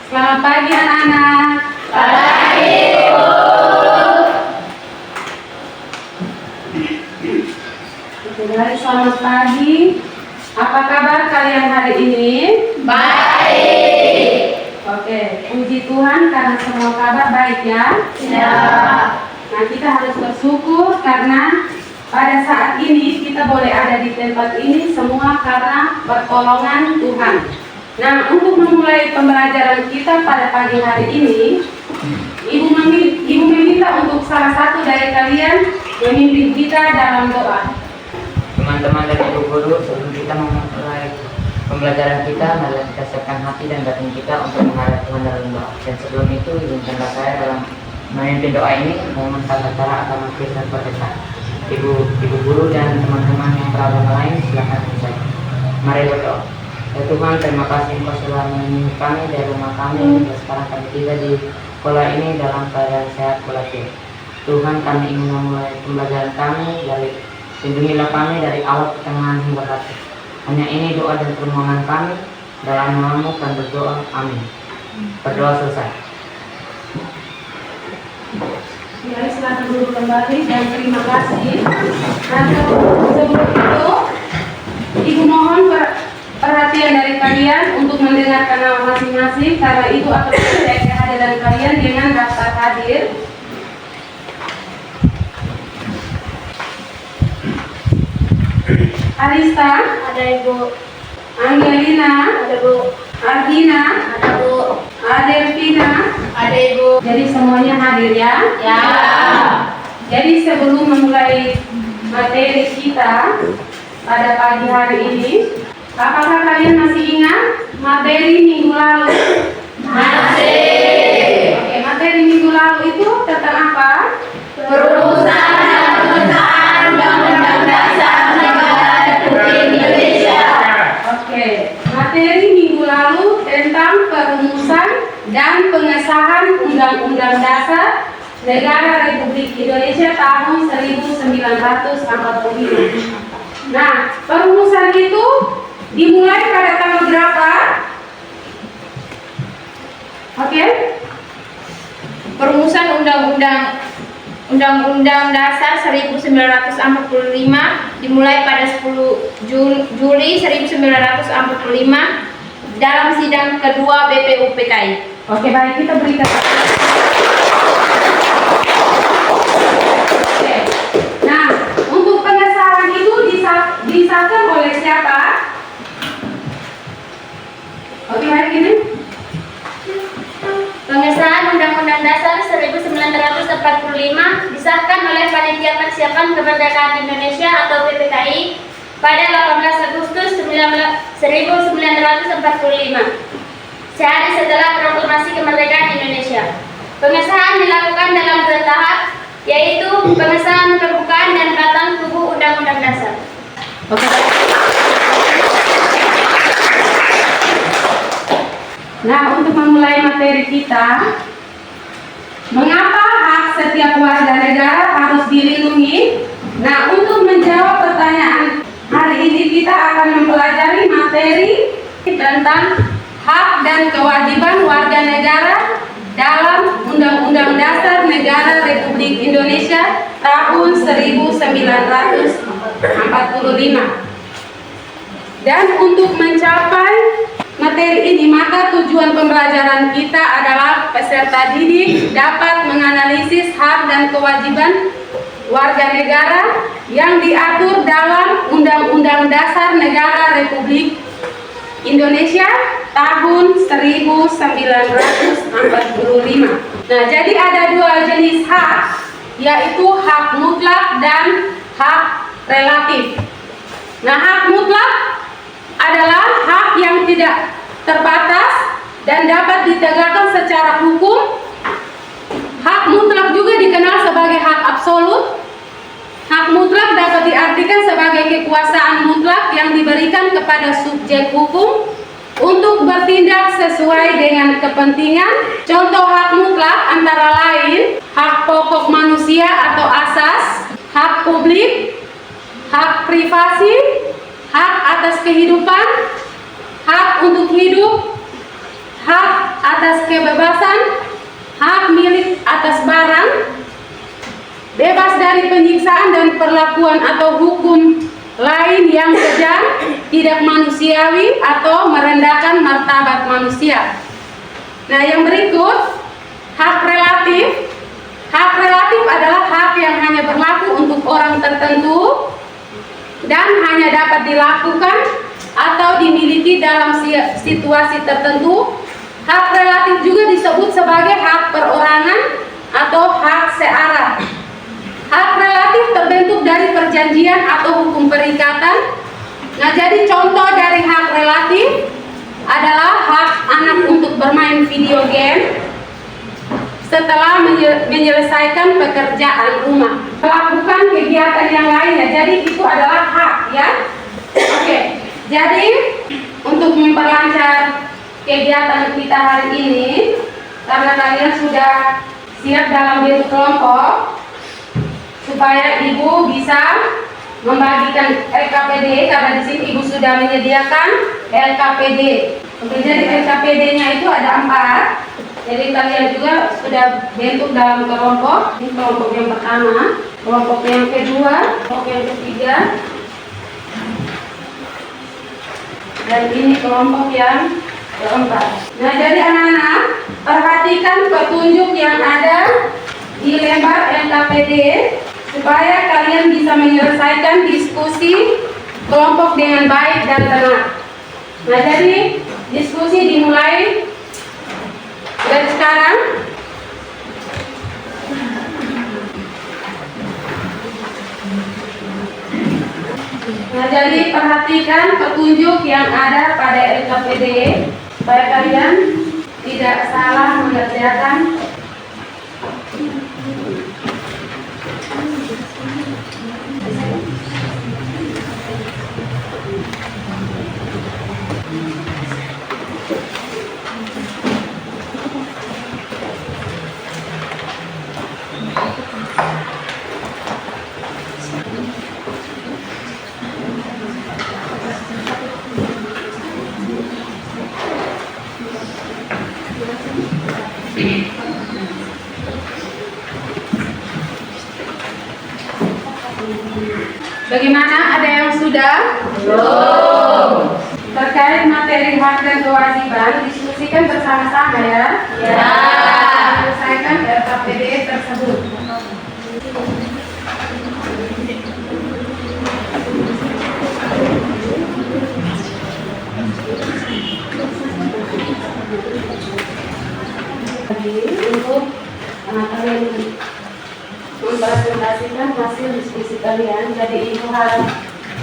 Selamat pagi anak-anak. Pagi, Bu. Baik, selamat pagi. Apa kabar kalian hari ini? Baik. Oke, puji Tuhan karena semua kabar baik ya. Ya. Nah, kita harus bersyukur karena pada saat ini kita boleh ada di tempat ini semua karena pertolongan Tuhan. Nah, untuk memulai pembelajaran kita pada pagi hari ini, Ibu meminta untuk salah satu dari kalian memimpin kita dalam doa. Teman-teman dan ibu guru, sebelum kita memulai pembelajaran kita, marilah kita siapkan hati dan batin kita untuk menghadap Tuhan dalam doa. Dan sebelum itu, izinkanlah saya dalam memimpin doa ini mohon tata cara atau makhluk berdekat. Ibu guru dan teman-teman yang beragama lain, silakan saya. Mari berdoa. Ya Tuhan, terima kasih Engkau telah menemani kami dari rumah kami hingga sekarang kami tiba di sekolah ini dalam keadaan sehat walafiat. Tuhan, kami ingin memulai pembelajaran kami dari lindungilah kami dari awal, pertengahan hingga akhir. Hanya ini doa dan permohonan kami, dalam namamu kami berdoa, amin. Berdoa selesai. Mari silakan duduk kembali dan terima kasih. Dan sebelum itu, Ibu mohon perhatian dari kalian untuk mendengarkan nama masing-masing, karena itu akan menjadi kehadiran kalian dengan daftar hadir. Arista, Ada Ibu. Angelina, Ada Bu. Argina, Ada Bu. Adelvina. Ada Ibu. Jadi semuanya hadir ya? Ya. Jadi sebelum memulai materi kita pada pagi hari ini, apakah kalian masih ingat materi minggu lalu? Masih. Oke, materi minggu lalu itu tentang apa? Perusahaan Undang-Undang Dasar Negara Republik Indonesia. Oke, materi minggu lalu tentang perumusan dan pengesahan Undang-Undang Dasar Negara Republik Indonesia tahun 1945. Nah, perumusan itu dimulai pada tanggal berapa? Oke? Perumusan Undang-Undang Dasar 1945 dimulai pada 10 Juli 1945 dalam sidang kedua BPUPKI. Oke, baik, kita berikan. Oke. Nah, untuk pengesahan itu disahkan oleh siapa? Oke, baik ini. Pengesahan Undang-Undang Dasar 1945 disahkan oleh Panitia Persiapan Kemerdekaan Indonesia atau PPKI pada 18 Agustus 1945, sehari setelah Proklamasi Kemerdekaan Indonesia. Pengesahan dilakukan dalam 2 tahap, yaitu pengesahan permukaan dan batang tubuh Undang-Undang Dasar. Oke. Nah, untuk memulai materi kita, mengapa hak setiap warga negara harus dilindungi? Nah, untuk menjawab pertanyaan hari ini kita akan mempelajari materi tentang hak dan kewajiban warga negara dalam Undang-Undang Dasar Negara Republik Indonesia tahun 1945. Dan untuk mencapai materi ini, maka tujuan pembelajaran kita adalah peserta didik dapat menganalisis hak dan kewajiban warga negara yang diatur dalam Undang-Undang Dasar Negara Republik Indonesia tahun 1945. Nah, jadi ada 2 jenis hak, yaitu hak mutlak dan hak relatif. Nah, hak mutlak adalah hak yang tidak terbatas dan dapat ditegakkan secara hukum. Hak mutlak juga dikenal sebagai hak absolut. Hak mutlak dapat diartikan sebagai kekuasaan mutlak yang diberikan kepada subjek hukum untuk bertindak sesuai dengan kepentingan. Contoh hak mutlak antara lain hak pokok manusia atau asas, hak publik, hak privasi, hak atas kehidupan, hak kebebasan, hak milik atas barang, bebas dari penyiksaan dan perlakuan atau hukum lain yang kejam, tidak manusiawi atau merendahkan martabat manusia. Nah, yang berikut, hak relatif. Hak relatif adalah hak yang hanya berlaku untuk orang tertentu dan hanya dapat dilakukan atau dimiliki dalam situasi tertentu. Hak relatif juga disebut sebagai hak perorangan atau hak searah. Hak relatif terbentuk dari perjanjian atau hukum perikatan. Nah, jadi contoh dari hak relatif adalah hak anak untuk bermain video game setelah menyelesaikan pekerjaan rumah, melakukan kegiatan yang lainnya. Jadi itu adalah hak, ya. Oke. Jadi untuk memperlancar kegiatan kita hari ini, karena kalian sudah siap dalam bentuk kelompok, supaya ibu bisa membagikan LKPD, karena di sini ibu sudah menyediakan LKPD. Oke, jadi LKPD-nya itu ada 4. Jadi kalian juga sudah bentuk dalam kelompok. Ini kelompok yang pertama, kelompok yang kedua, kelompok yang ketiga, dan ini kelompok yang keempat. Nah, jadi anak-anak, perhatikan petunjuk yang ada di lembar LKPD supaya kalian bisa menyelesaikan diskusi kelompok dengan baik dan tenang. Nah, jadi diskusi dimulai dari sekarang. Nah, jadi perhatikan petunjuk yang ada pada LKPD supaya kalian tidak salah mengerjakan. Bagaimana? Ada yang sudah? Belum. Terkait materi hak dan kewajiban, diskusikan bersama-sama, ya. Ya. Selesaikan LKPD tersebut. Untuk kalian mempresentasikan hasil diskusi kalian, jadi ibu harap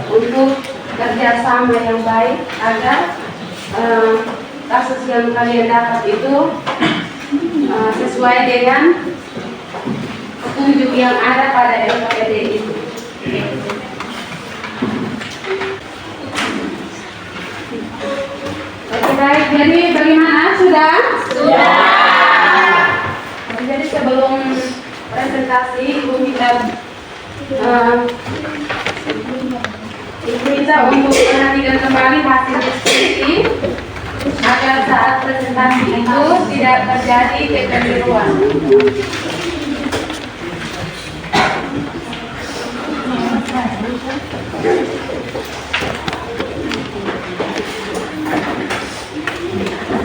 untuk kerjasama yang baik agar kasus yang kalian dapat itu sesuai dengan petunjuk yang ada pada LKPD itu. Oke, baik. Jadi bagaimana? Sudah? Sudah. Jadi sebelum presentasi, ibu minta untuk perhatikan kembali hasil diskusi agar saat presentasi itu tidak terjadi kekeliruan.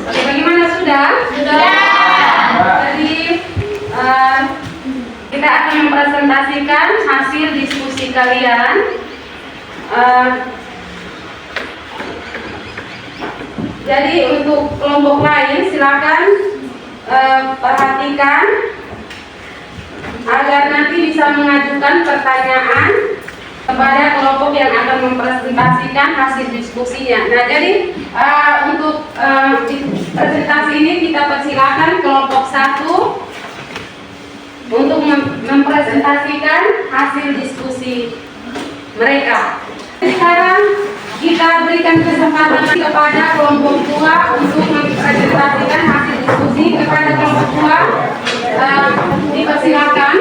Oke, bagaimana? Sudah? Sudah. Jadi kita akan mempresentasikan hasil diskusi kalian. Jadi untuk kelompok lain silakan perhatikan agar nanti bisa mengajukan pertanyaan kepada kelompok yang akan mempresentasikan hasil diskusinya. Nah, jadi untuk presentasi ini kita persilakan kelompok 1 untuk mempresentasikan hasil diskusi mereka. Sekarang kita berikan kesempatan kepada kelompok 2 untuk mempresentasikan hasil diskusi. Kepada kelompok 2 dipersilakan.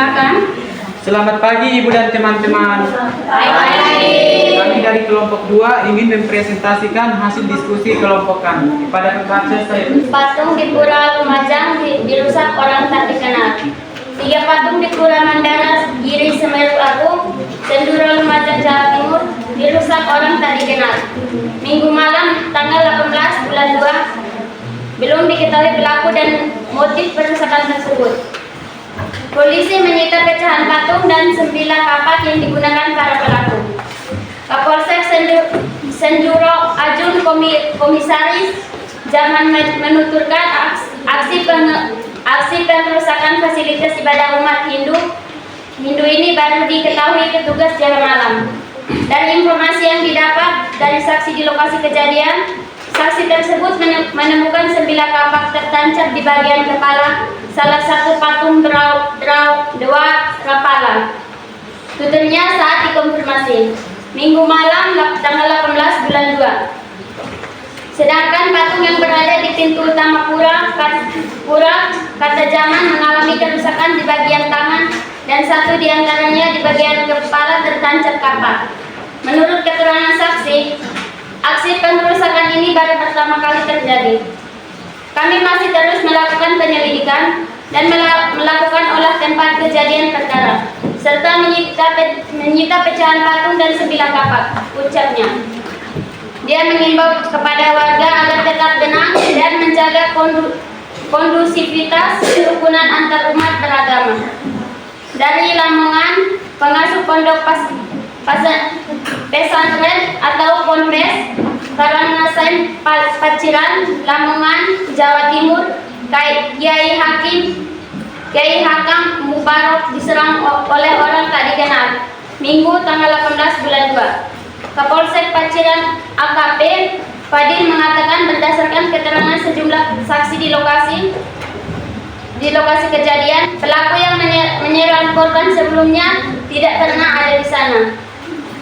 Silakan. Selamat pagi Ibu dan teman-teman. Kami dari kelompok 2 ingin mempresentasikan hasil diskusi kelompok kami. Kepada pembaca saya Patung di Pura Lumajang dirusak orang tak dikenal. 3 patung di Pura Mandara, Giri Semeru Agung, Senduro Lumajang, Jawa Timur dirusak orang tak dikenal. Minggu malam tanggal 18 bulan 2 belum diketahui pelaku dan motif perusakan tersebut. Polisi menyita pecahan patung dan 9 kapak yang digunakan para pelaku. Kapolsek Senduro Ajun Komisaris Zaman menuturkan aksi pengerusakan fasilitas ibadah umat Hindu ini baru diketahui petugas jam malam. Dari informasi yang didapat dari saksi di lokasi kejadian, saksi tersebut menemukan 9 kapak tertancap di bagian kepala salah satu patung dua kepala. Tuturnya saat dikonfirmasi Minggu malam tanggal 18 bulan 2. Sedangkan patung yang berada di pintu utama pura kata Zaman mengalami kerusakan di bagian tangan dan satu diantaranya di bagian kepala tertancap kapak. Menurut keterangan saksi, aksi pengerusakan ini baru pertama kali terjadi. Kami masih terus melakukan penyelidikan dan melakukan olah tempat kejadian perkara, serta menyita pecahan patung dan 9 kapak, ucapnya. Dia mengimbau kepada warga agar tetap tenang dan menjaga kondusivitas kerukunan antar umat beragama. Dari Lamongan, pengasuh pondok pesantren atau ponpes Karangasem Paciran, Lamongan, Jawa Timur, Kiai Hakam Mubarok diserang oleh orang tak dikenal Minggu tanggal 18 bulan 2. Kapolsek Paciran AKP Fadil mengatakan berdasarkan keterangan sejumlah saksi di lokasi kejadian, pelaku yang menyerang korban sebelumnya tidak pernah ada di sana.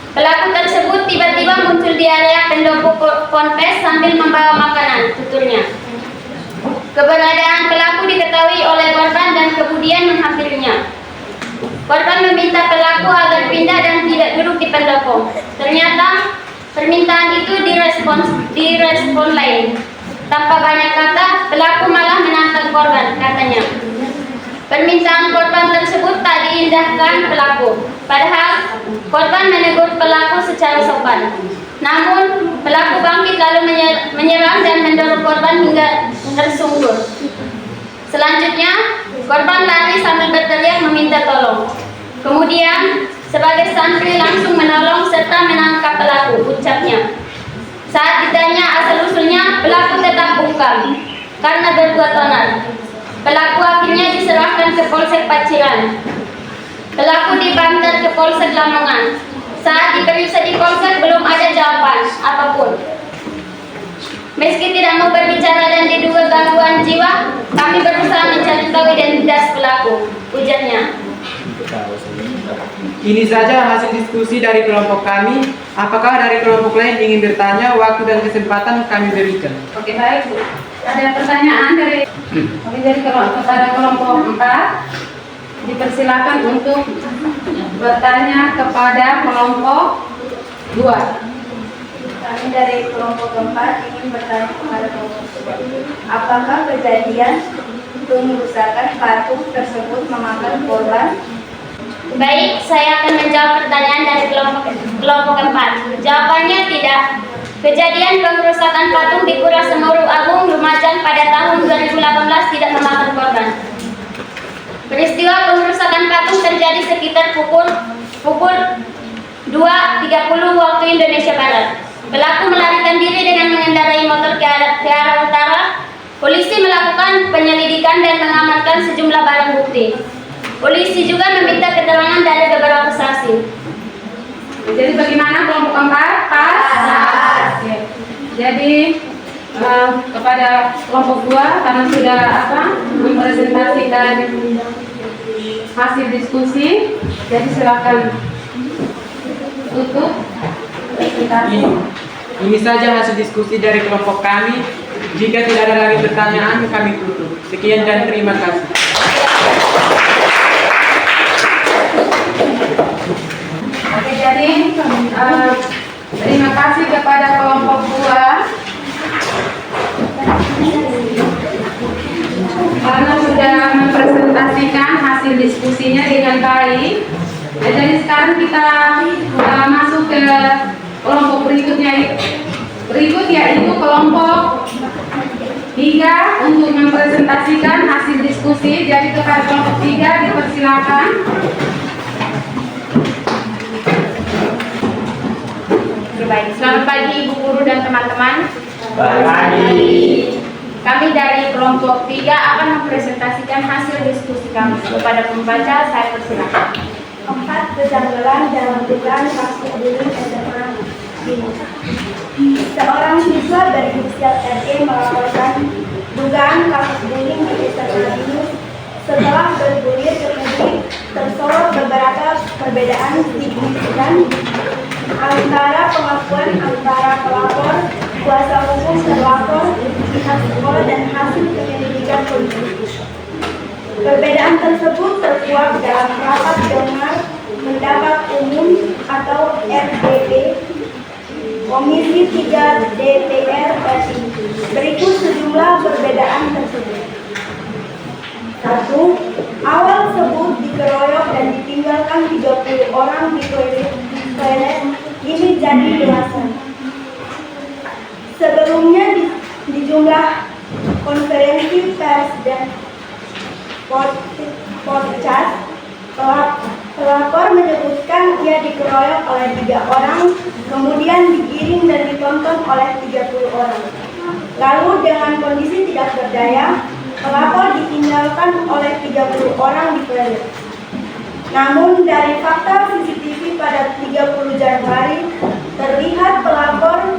Pelaku tersebut tiba-tiba muncul di area pendopo ponpes sambil membawa makanan, tuturnya. Keberadaan pelaku diketahui oleh korban dan kemudian menghampirinya. Korban meminta pelaku agar pindah dan tidak duduk di pendopo. Ternyata permintaan itu direspon lain. Tanpa banyak kata, pelaku malah menantang korban, katanya. Permintaan korban tersebut tak diindahkan pelaku. Padahal korban menegur pelaku secara sopan. Namun pelaku bangkit lalu menyerang dan mendorong korban hingga tersungkur. Selanjutnya korban lari sambil berteriak meminta tolong. Kemudian sebagai santri langsung menolong serta menangkap pelaku, ucapnya. Saat ditanya asal-usulnya, pelaku tetap bungkam karena berbuat onar. Pelaku akhirnya diserahkan ke Polsek Paciran. Pelaku dibantar ke Polsek Lamongan. Saat diperiksa di Polsek belum ada jawaban apapun. Meski tidak mau berbicara dan diduga gangguan jiwa, kami berusaha mencari tahu identitas pelaku, ujarnya. Ini saja hasil diskusi dari kelompok kami. Apakah dari kelompok lain ingin bertanya? Waktu dan kesempatan kami berikan. Oke, baik, Bu. Ada pertanyaan kepada kelompok 4. Dipersilakan untuk bertanya kepada kelompok 2. Kami dari kelompok 4 ingin bertanya kepada kelompok 2. Apakah kejadian pengerusakan patung tersebut memakan korban? Baik, saya akan menjawab pertanyaan dari kelompok 4. Jawabannya tidak. Kejadian pengerusakan patung di Pura Semeru Agung, Lumajang pada tahun 2018 tidak memakan korban. Peristiwa pengerusakan patung terjadi sekitar pukul 2.30 waktu Indonesia Barat. Pelaku melarikan diri dengan mengendarai motor ke arah utara. Polisi melakukan penyelidikan dan mengamankan sejumlah barang bukti. Polisi juga meminta keterangan dari beberapa saksi. Jadi bagaimana kelompok 4? Pas. Oke. Jadi kepada kelompok 2 karena sudah mempresentasikan hasil diskusi, jadi silakan tutup presentasi. Ini saja hasil diskusi dari kelompok kami. Jika tidak ada lagi pertanyaan, kami tutup. Sekian dan terima kasih. diskusinya dengan baik. Nah, jadi sekarang kita masuk ke kelompok berikutnya. Berikut yaitu kelompok 3 untuk mempresentasikan hasil diskusi. Jadi kepada kelompok 3 dipersilakan. Baik, selamat pagi Ibu Guru dan teman-teman. Selamat pagi. Kami dari kelompok 3 akan mempresentasikan hasil diskusi kami. Kepada pembaca, saya persilakan. 4. Kejanggalan dalam dugaan kasus bullying SMA Binus. Seorang siswa berinisial RE melaporkan dugaan kasus bullying di SMA Binus. Setelah bergulir ke publik, tersorot beberapa perbedaan signifikan antara pengakuan antara pelapor, kuasa hukum terlapor, pihak sekolah dan hasil penyelidikan polisi. Perbedaan tersebut terkuat dalam rapat dengar pendapat umum atau RDP Komisi 3 DPR RI. Berikut sejumlah perbedaan tersebut. 1. Awal sebut dikeroyok dan ditinggalkan 30 orang di toilet ini jadi belasan. Sebelumnya di jumlah konferensi pers dan podcast, pelapor menyebutkan ia dikeroyok oleh 3 orang, kemudian digiring dan ditonton oleh 30 orang. Lalu dengan kondisi tidak berdaya, pelapor ditinggalkan oleh 30 orang di toilet. Namun dari fakta CCTV pada 30 Januari, terlihat pelapor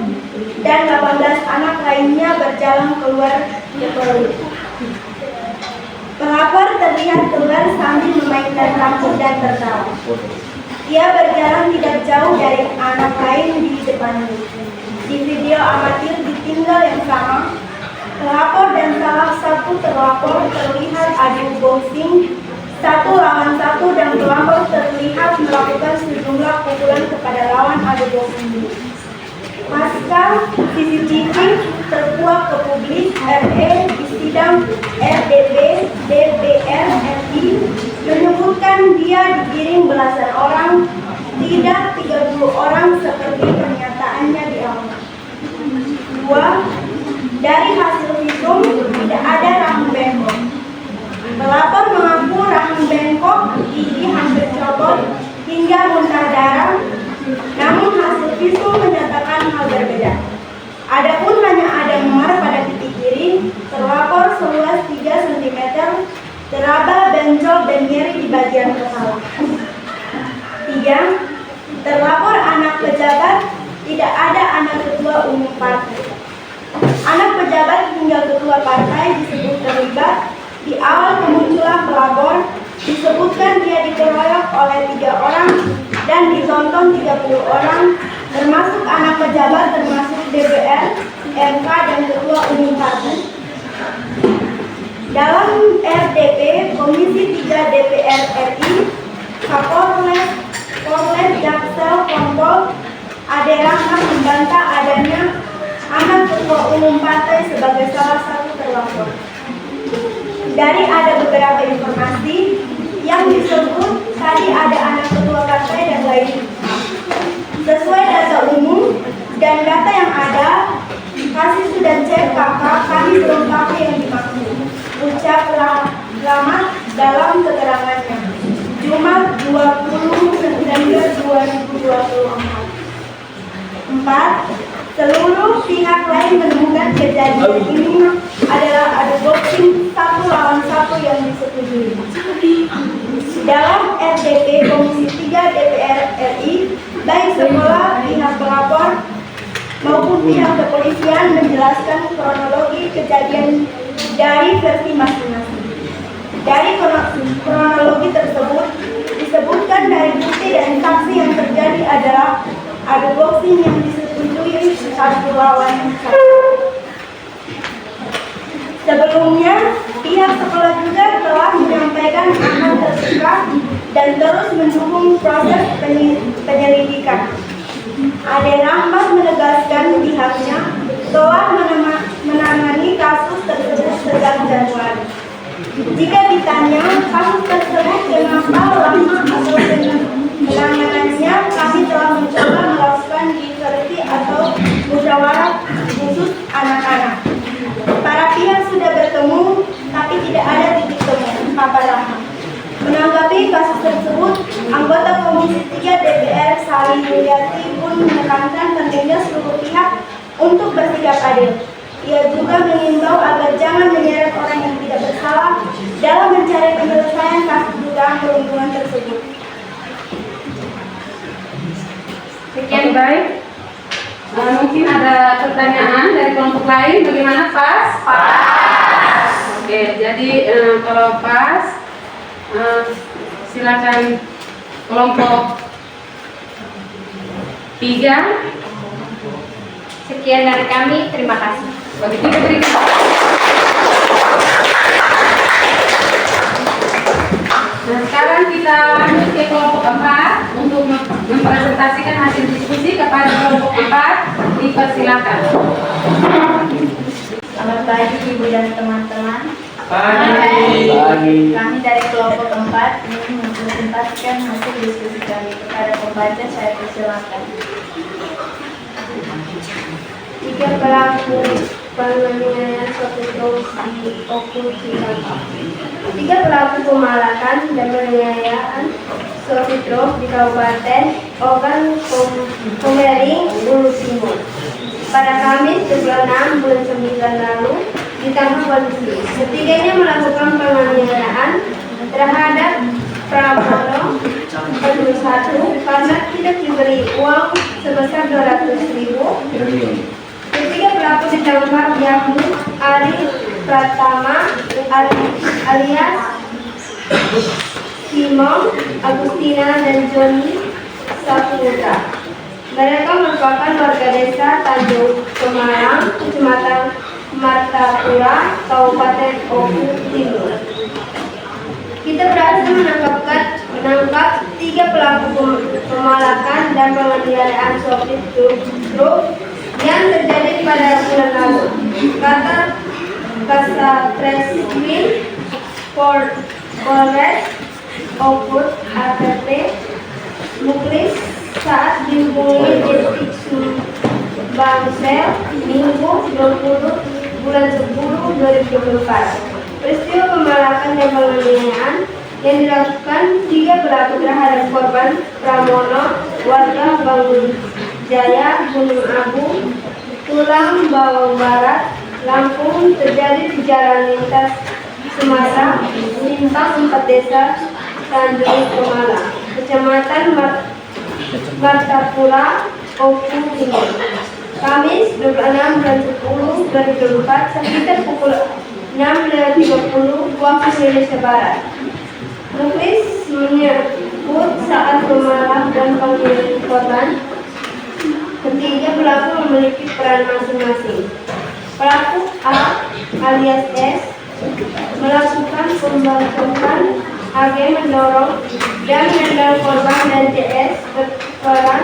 dan 18 anak lainnya berjalan keluar ke toilet. Pelapor terlihat keluar sambil memainkan rambut dan tertawa. Ia berjalan tidak jauh dari anak lain di depannya. Di video amatir di tinggal yang sama, pelapor dan salah satu terlapor terlihat adu boxing 1 lawan 1 dan pelapor terlihat melakukan sejumlah pukulan kepada lawan adu boxing. Pasca CCTV terkuak ke publik, RE di sidang RDP DPR RI menyebutkan dia digiring belasan orang, tidak 30 orang seperti pernyataannya di awal. 2. Dari hasil visum tidak ada rahang bengkok. Pelapor mengaku rahang bengkok, gigi hampir copot hingga muntah darah. Namun hasil visum menyatakan hal berbeda. Adapun hanya ada memar pada pipi kiri, terlapor seluas 3 cm, teraba, benjol, dan nyeri di bagian kepala. 3. Terlapor anak pejabat, tidak ada anak ketua umum partai. Anak pejabat hingga ketua partai disebut terlibat. Di awal kemunculan pelapor, disebutkan dia dikeroyok oleh 3 orang dan ditonton 30 orang, termasuk anak pejabat, termasuk DPR, MK, dan ketua umum partai. Dalam RDP Komisi 3 DPR RI, Kapolres, Polres, Jaksel, Kompol, Ade Rahmat membantah adanya anak ketua umum partai sebagai salah satu terlapor. Dari ada beberapa informasi yang disebut tadi ada anak ketua partai dan lain. Sesuai data umum dan data yang ada, kasih sudah cek kakak, kami belum tahu yang dimaksud. Ucap Lamat dalam keterangannya, Jumat 20 September 2024. 4. Seluruh pihak lain menemukan kejadian ini adalah adu boxing 1 lawan 1 yang disetujui. Dalam RDP Komisi 3 DPR RI, baik sekolah, pihak pelapor maupun pihak kepolisian menjelaskan kronologi kejadian dari versi masing-masing. Dari kronologi tersebut disebutkan dari bukti dan saksi yang terjadi adalah adu boxing yang disetujui 1 lawan 1. Sebelumnya, pihak sekolah juga telah menyampaikan akan terbuka dan terus mendukung proses penyelidikan. Ade Rahmat menegaskan pihaknya telah menangani kasus tersebut sejak Januari. Jika ditanya kasus tersebut kenapa lama atau penanganannya, kami telah mencoba melakukan diversi atau musyawarah khusus anak-anak. Para pihak sudah bertemu, tapi tidak ada titik temu. Papa Rahma. Menanggapi kasus tersebut, anggota Komisi 3 DPR Sari Mulyati pun menekankan pentingnya seluruh pihak untuk bersikap adil. Ia juga mengimbau agar jangan menyeret orang yang tidak bersalah dalam mencari penyelesaian kasus dugaan perundungan tersebut. Sekian baik. Mungkin ada pertanyaan dari kelompok lain. Bagaimana pas? Pas. Oke, jadi kalau pas, silakan kelompok 3. Sekian dari kami, terima kasih. Bagi 3 berikan. Nah, sekarang kita lanjut ke kelompok 4 untuk mempresentasikan hasil diskusi kepada kelompok 4. Dipersilakan. Selamat pagi Ibu dan teman-teman. Pagi. Kami dari kelompok 4 ingin mempresentasikan hasil diskusi kami kepada pembaca. Saya persilakan. 3 pelaku penganiayaan Sofitro di Oku Cikampek. 3 pelaku pemalakan dan penganiayaan Sofitro di Kabupaten Ogan Komering, Ulu Timur. Pada Kamis 26 bulan 9 lalu ditangkap polisi. Ketiganya melakukan penganiayaan terhadap Pramono 41 karena tidak diberi uang sebesar 200.000. Ketiga pelaku ditangkap yakni Ari Pratama alias Simon, Agustina, dan Joni Saputra. Mereka merupakan warga desa Tanjung Semarang, Kecamatan Martapura, Kabupaten Oku Timur. Kita berhasil menangkap 3 pelaku pemalakan dan penganiayaan sopir truk yang terjadi pada bulan lalu. Kata Kasatreswim Polres Oku APT Muklis saat dihubungi Detik Sumbangsel Minggu 20 bulan 10 2024. Peristiwa pemalakan dan penganiayaan yang dilakukan 3 pelaku terhadap korban Pramono, warga Bangun Jaya, Gunung Agung, Tulang Bawang Barat, Lampung, terjadi di Jalan Lintas Sumatera, Simpang 4 Desa Tanjung Pemalang, Kecamatan Martapura, Oku Timur. Kamis 26 bulan 10 2024 sekitar pukul 6.30 waktu Indonesia Barat. Muklis menyebut saat pemalang dan penganiayaan korban, ketiga pelaku memiliki peran masing-masing. Pelaku A alias S melakukan pembangkangan, AG mendorong dan menendang korban, dan CS berperan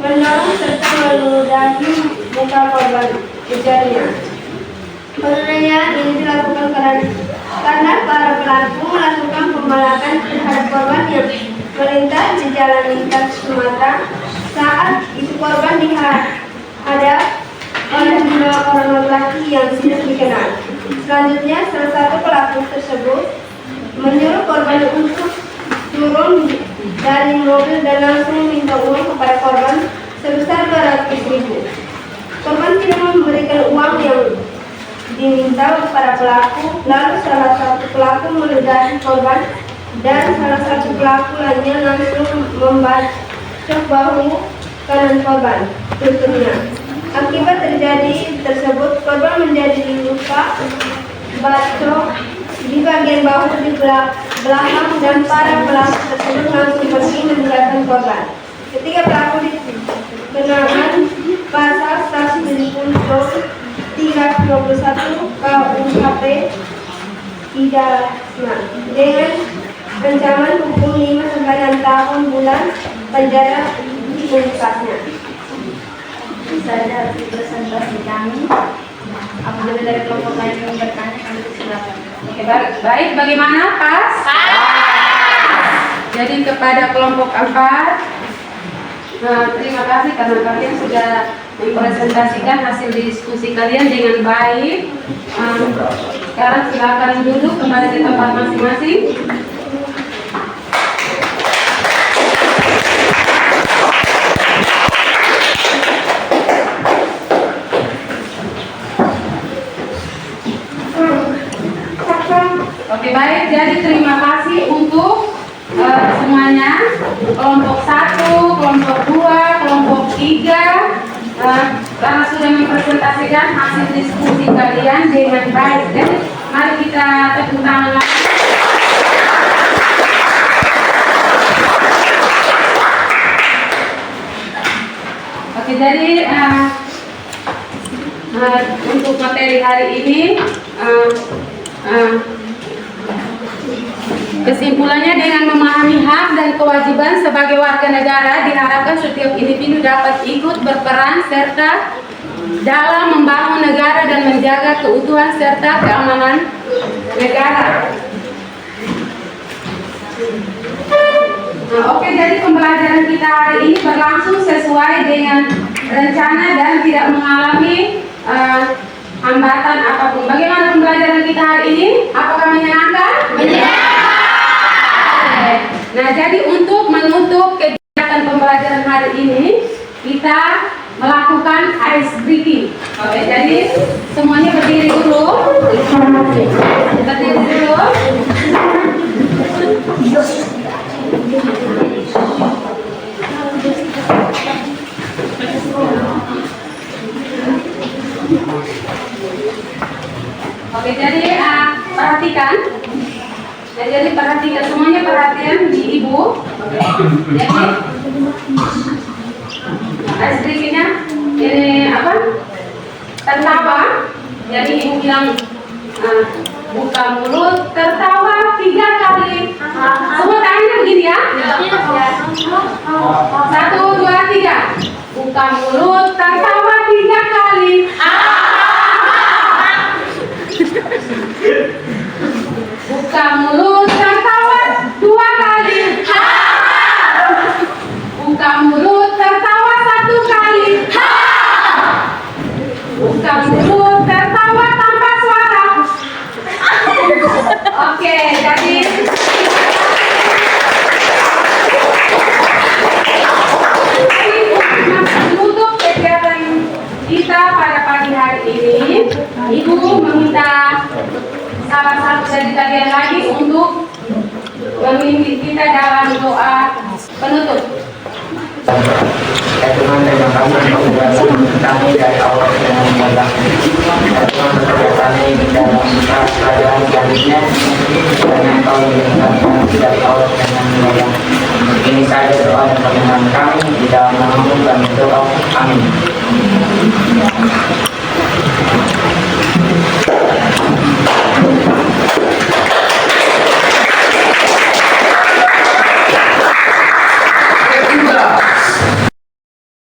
mendorong serta meludahi muka korban. Ujarnya. Penganiayaan ini dilakukan karena para pelaku melakukan pemalakan terhadap korban yang melintas di Jalan Lintas Sumatera. Saat itu korban dihadap oleh 2 orang laki-laki yang tidak dikenal. Selanjutnya, salah satu pelaku tersebut menyuruh korban untuk turun dari mobil dan langsung minta uang kepada korban sebesar 200.000. Korban tidak memberikan uang yang diminta kepada pelaku, lalu salah satu pelaku meludahi korban dan salah satu pelaku lainnya langsung membacok bahu kanan korban, tutupnya. Akibat terjadi tersebut, korban menjadi luka bacok di bagian bahu di belakang, dan para pelaku tersebut langsung pergi meninggalkan korban. Ketiga pelaku dikenakan pasal 321 KUHP pidana dengan ancaman hukum 5 sampai 6 tahun bulan penjara untuknya. Saja presentasi kami. Apabila dari kelompok lain yang bertanya, kami silakan. Oke, baik. Bagaimana? Pas? Jadi kepada kelompok 4, terima kasih karena kalian sudah mempresentasikan hasil diskusi kalian dengan baik. Sekarang silakan duduk kembali di tempat masing-masing. Oke, baik. Jadi terima kasih untuk semuanya. Kelompok 1, kelompok 2, kelompok 3 karena sudah mempresentasikan hasil diskusi kalian dengan baik. Jadi mari kita tepuk tangan. Oke, jadi untuk materi hari ini kesimpulannya, dengan memahami hak dan kewajiban sebagai warga negara, diharapkan setiap individu dapat ikut berperan serta dalam membangun negara dan menjaga keutuhan serta keamanan negara. Oke, jadi pembelajaran kita hari ini berlangsung sesuai dengan rencana dan tidak mengalami hambatan apapun. Bagaimana pembelajaran kita hari ini? Apakah menyenangkan? Nah, jadi untuk menutup kegiatan pembelajaran hari ini, kita melakukan ice breaking. Oke, jadi semuanya berdiri dulu. Berdiri dulu. Oke, jadi perhatikan. Nah, jadi perhatikan semuanya, perhatian di ibu. Jadi ice breakingnya ini apa? Tertawa. Jadi ibu bilang buka mulut, tertawa 3 kali. Semua tangannya begini ya. 1, 2, 3. Buka mulut, tertawa 3 kali. Buka mulut, tertawa 2 kali. Buka mulut, tertawa 1 kali. Buka mulut, tertawa tanpa suara. Oke, jadi menutup kegiatan kita pada pagi hari ini, Ibu meminta salah satu dari kalian lagi untuk memimpin kita dalam doa penutup. Ya Tuhan, terima kasih untuk kami dari Allah dengan menjaga Tuhan bekerja kami di dalam keadaan selanjutnya, dan Engkau mengingatkan dari Allah dengan menjaga. Ini saja doa dan permohonan kami di dalam nama-Mu kami berdoa. Amin.